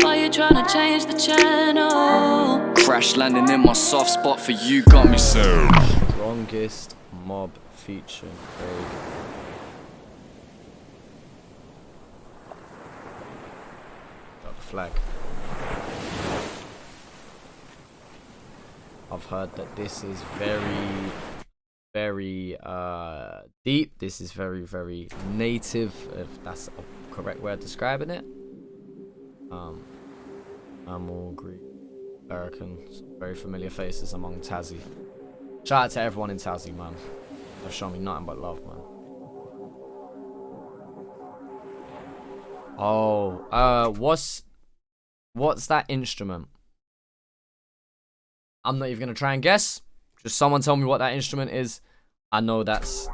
Why you trying to change the channel? Crash landing in my soft spot for you got me so. Strongest mob feature. Craig. Got the flag. I've heard that this is very deep. This is very native, if that's a correct way of describing it. I'm all Greek, American, very familiar faces among Tassie. Shout out to everyone in Tassie, man. They've shown me nothing but love, man. Oh, what's that instrument? I'm not even gonna try and guess. Just someone tell me what that instrument is. I know it's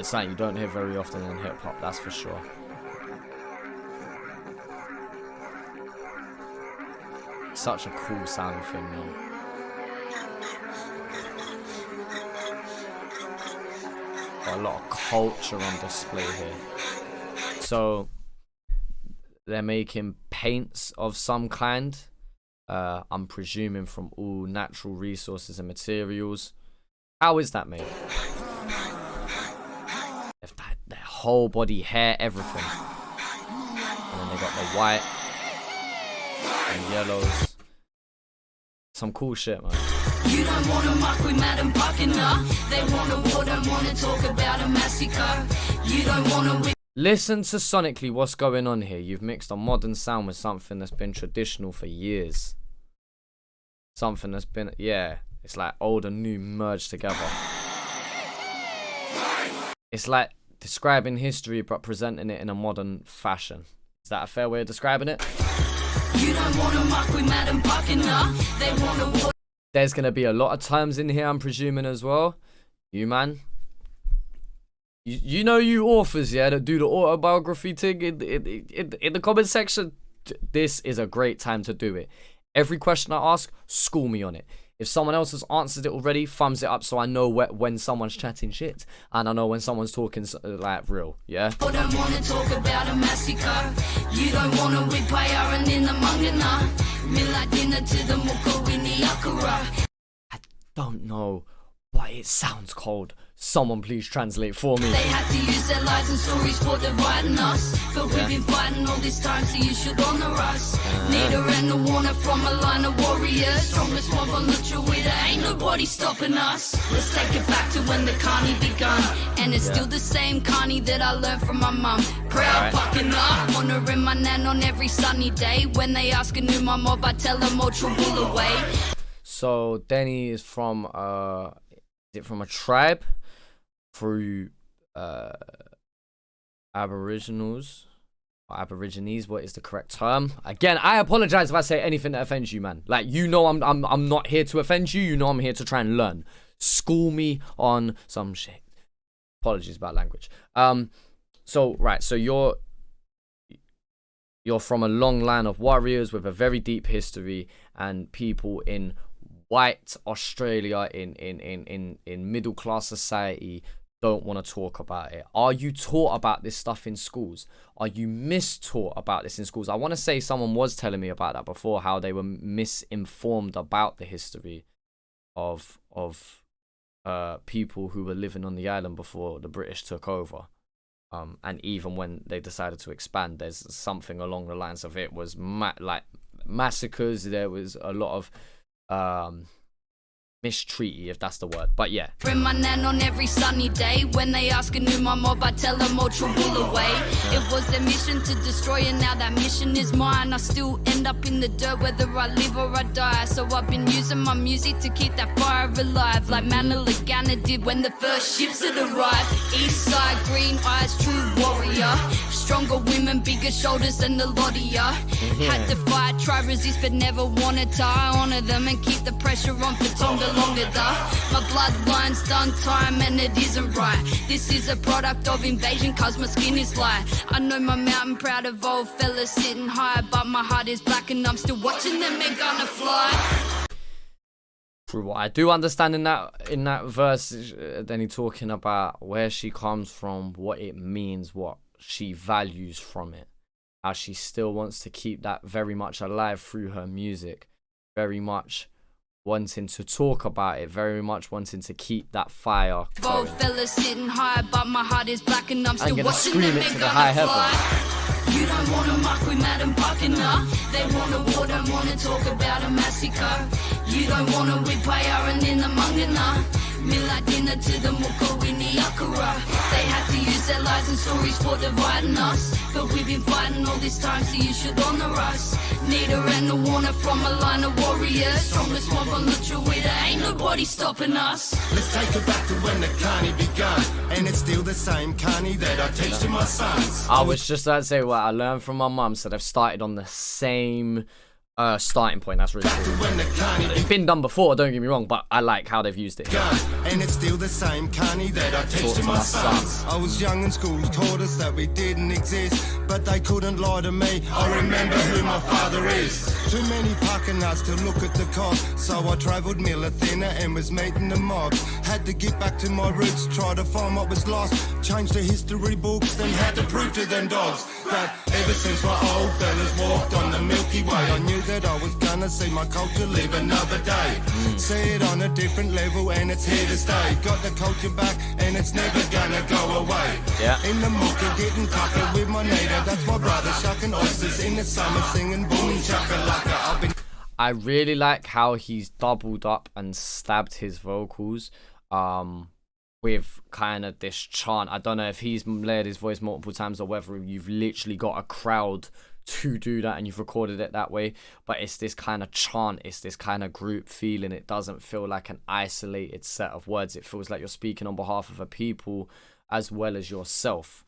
something you don't hear very often in hip hop, that's for sure. Such a cool sounding thing, man. Got a lot of culture on display here. So they're making paints of some kind. I'm presuming from all natural resources and materials. How is that made? If their whole body, hair, everything. And then they got the white and yellows. Some cool shit, man. You don't wanna muck with Madam Buccaneer. They wanna war, don't wanna talk about a massacre. You don't wanna Listen to sonically what's going on here. You've mixed a modern sound with something that's been traditional for years. Something that's been, yeah, it's like old and new merged together. It's like describing history but presenting it in a modern fashion. Is that a fair way of describing it? You don't wanna muck with Madam Buccaneer. They wanna war. There's gonna be a lot of times in here, I'm presuming as well. You man. You know you authors, yeah, that do the autobiography thing in the comment section. This is a great time to do it. Every question I ask, school me on it. If someone else has answered it already, thumbs it up so I know when someone's chatting shit. And I know when someone's talking like real, yeah? I don't wanna talk about a massacre. You don't wanna whip and in the mangana. Mila dinner to the muko in the akura. I don't know why it sounds cold. Someone please translate for me. They had to use their lies and stories for dividing us. But we've been fighting all this time, so you should honor us. Neither and the warner from a line of warriors. Strongest mob on the Druida, ain't nobody stopping us. Let's take it back to when the carney begun. And it's still the same carney that I learned from my mum. Proud fucking up, honoring my nan on every sunny day. When they ask a new my mob, I tell them all trouble away. So DENNI is from is it from a tribe through Aboriginals or Aborigines? What is the correct term? Again, I apologize if I say anything that offends you, man. Like, you know, I'm not here to offend you. You know I'm here to try and learn. School me on some shit. Apologies about language. So right, so you're from a long line of warriors with a very deep history, and people in white Australia, in middle class society, don't want to talk about it. Are you taught about this stuff in schools? Are you mistaught about this in schools? I want to say someone was telling me about that before, how they were misinformed about the history of people who were living on the island before the British took over. And even when they decided to expand, there's something along the lines of it was like massacres. There was a lot of mistreaty, if that's the word, but yeah. Bring my nan on every sunny day. When they ask a new my mob, I tell them all trouble away. It was their mission to destroy, and now that mission is mine. I still end up in the dirt whether I live or I die. So I've been using my music to keep that fire alive, like Manalagana did when the first ships had arrived. East side, green eyes, true warrior. Stronger women, bigger shoulders than the lot of ya. Had to fight, try resist, but never wanted to. I honor them and keep the pressure on for Tonga longer. My bloodline's done time and it isn't right. This is a product of invasion cause my skin is light. I know my mountain proud of old fellas sitting high, but my heart is black and I'm still watching them, they're gonna fly. Through what I do understand in that verse, then he's talking about where she comes from, what it means, what she values from it, how she still wants to keep that very much alive through her music, very much wanting to talk about it, very much wanting to keep that fire going. Both fellas sitting high, but my heart is black and I'm still watching scream them it to make the on high the fly. heavens. You don't wanna muck with Madam Buccaneer. They want a war, don't wanna talk about a massacre. You don't wanna whip Iron in the Mungana. Midnight dinner to the Muko in the Akara. They had to use their lies and stories for dividing us. But we've been fighting all this time, so you should honor us. Need a and a warner from a line of warriors. Strongest mob on the Druida, ain't nobody stopping us. Let's take it back to when the carny begun. And it's still the same carny that I teach to my sons. I was just about to say what I learned from my mum, so they've started on the same starting point. That's really cool. It's been done before, don't get me wrong, but I like how they've used it. And it's still the same carny that I teach to my sons. I was young and schools taught us that we didn't exist, but they couldn't lie to me. I remember who my father is. Too many pucker nuts to look at the cost, so I travelled miller thinner and was meeting the mobs. Had to get back to my roots, try to find what was lost. Changed the history books, then had to prove to them dogs that ever since my old fellas walked on the Milky Way, I knew that I was gonna see my culture live another day. See it on a different level and it's here to stay. Got the culture back and it's never gonna go away. Yeah. In the mooka getting tucker with my nader, that's my brother shucking oysters in the summer singing boom chakalaka. I've been I really like how he's doubled up and stabbed his vocals with kind of this chant. I don't know if he's layered his voice multiple times or whether you've literally got a crowd to do that and you've recorded it that way, but it's this kind of chant, it's this kind of group feeling. It doesn't feel like an isolated set of words. It feels like you're speaking on behalf of a people as well as yourself.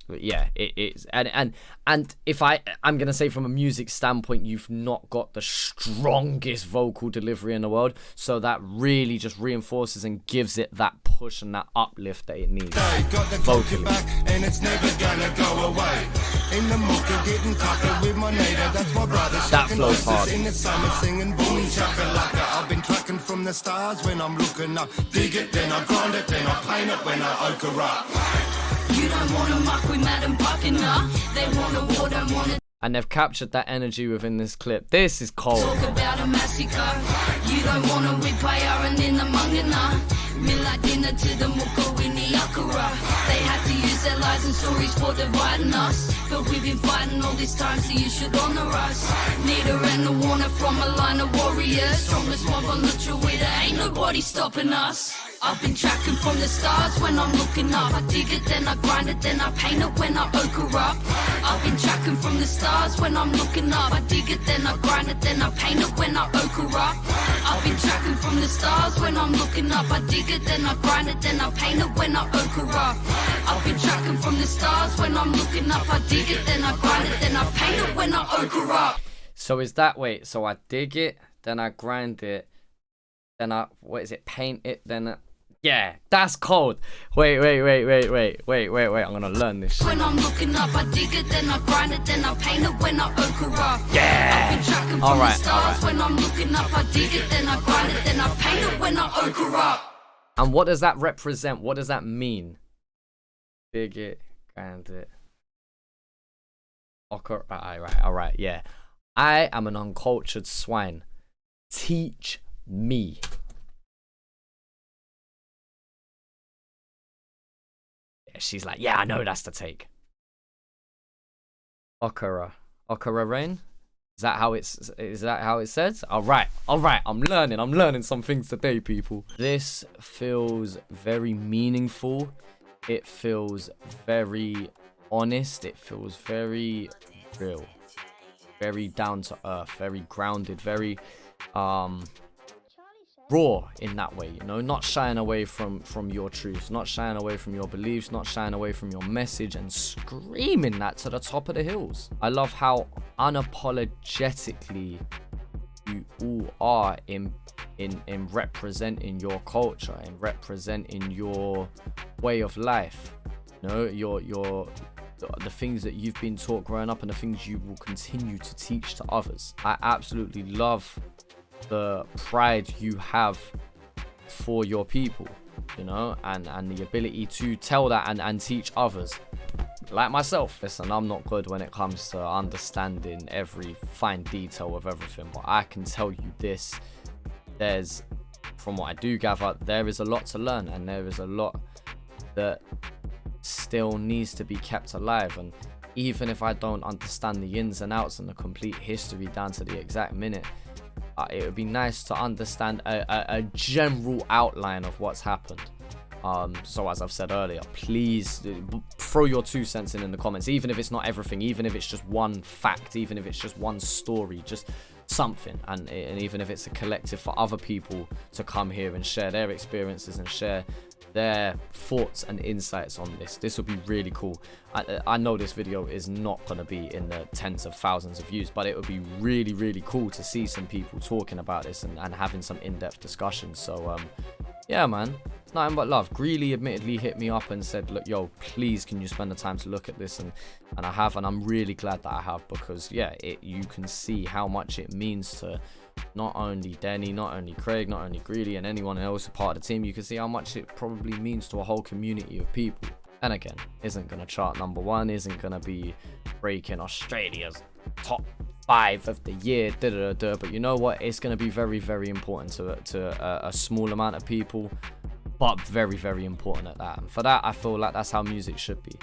But yeah, it's and if I'm gonna say from a music standpoint, you've not got the strongest vocal delivery in the world, so that really just reinforces and gives it that push and that uplift that it needs. got the culture back and it's never gonna go away. In the mooka getting tucker with my nader, that's my brother That shucking flows hard. oysters in the summer singing boom chakalaka. I've been tracking from the stars when I'm looking up. Dig it, then I grind it, then I paint it when I ochre up. You don't wanna muck with Madam Buccaneer. They want a war, don't wanna And they've captured that energy within this clip. This is cold. talk about a massacre. You don't wanna whip Iron in the Mungana. Midnight dinner to the Muko in the Akara. They had to use their lies and stories for dividing us. But we've been fighting all this time, so you should honor us. Need a and a warner from a line of warriors. Strongest mob on the Druida, ain't nobody stopping us. I've been tracking from the stars when I'm looking up. I dig it, then I grind it, then I paint it when I ochre up. I've been tracking from the stars when I'm looking up. I dig it, then I grind it, then I paint it when I ochre up. I've been tracking from the stars when I'm looking up. I dig it, then I grind it, then I paint it when I ochre up. I've been tracking from the stars when I'm looking up. I dig it, then I grind it, then I paint it when I ochre up. So is that, wait, so I dig it, then I grind it, then I, what is it, paint it, then I, yeah, that's cold. Wait, I'm gonna learn this shit. When I'm looking up, I dig it, then I grind it, then I paint it when I ochre up. Yeah. I've been tracking from All the right. stars when I'm looking up, I dig it, then I grind it, then I paint it when I ochre up. And what does that represent? What does that mean? Dig it, grind it. Okay, all right, yeah. I am an uncultured swine. Teach me. She's like, yeah, I know that's the take. Okara rain? Is that how it says? All right. I'm learning some things today, people. This feels very meaningful. It feels very honest. It feels very real. Very down to earth, very grounded, very raw in that way, you know, not shying away from your truths, not shying away from your beliefs, not shying away from your message, and screaming that to the top of the hills. I love how unapologetically you all are in representing your culture, in representing your way of life, you know, the things that you've been taught growing up and the things you will continue to teach to others. I absolutely love the pride you have for your people, you know, and the ability to tell that and teach others. like myself, listen, I'm not good when it comes to understanding every fine detail of everything, but I can tell you this, from what I do gather, there is a lot to learn, and there is a lot that still needs to be kept alive. And even if I don't understand the ins and outs and the complete history down to the exact minute, it would be nice to understand a general outline of what's happened. So as I've said earlier, please throw your 2 cents in the comments, even if it's not everything, even if it's just one fact, even if it's just one story, just something. And even if it's a collective for other people to come here and share their experiences and share their thoughts and insights on this would be really cool. I know this video is not going to be in the tens of thousands of views, but it would be really, really cool to see some people talking about this and having some in-depth discussions. So yeah, man, nothing but love. Greeley admittedly hit me up and said, look, yo, please can you spend the time to look at this, and I have, and I'm really glad that I have, because yeah, you can see how much it means to not only Denny, not only Craig, not only Greeley, and anyone else a part of the team. You can see how much it probably means to a whole community of people. And again, isn't going to chart #1, isn't going to be breaking Australia's top 5 of the year, but you know what? It's going to be very, very important to a small amount of people, but very, very important at that. And for that, I feel like that's how music should be.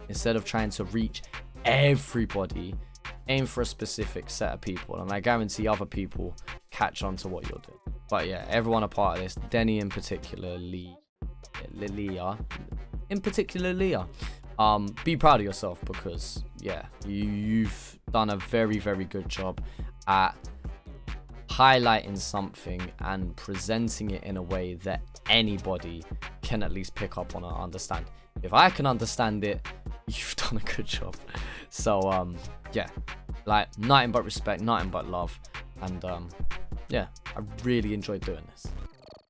Instead of trying to reach everybody, aim for a specific set of people, and I guarantee other people catch on to what you're doing. But yeah, everyone a part of this, Denny in particular, Leah, be proud of yourself, because yeah, you've done a very, very good job at highlighting something and presenting it in a way that anybody can at least pick up on and understand. If I can understand it, you've done a good job. So yeah, like, nothing but respect, nothing but love, and yeah, I really enjoyed doing this.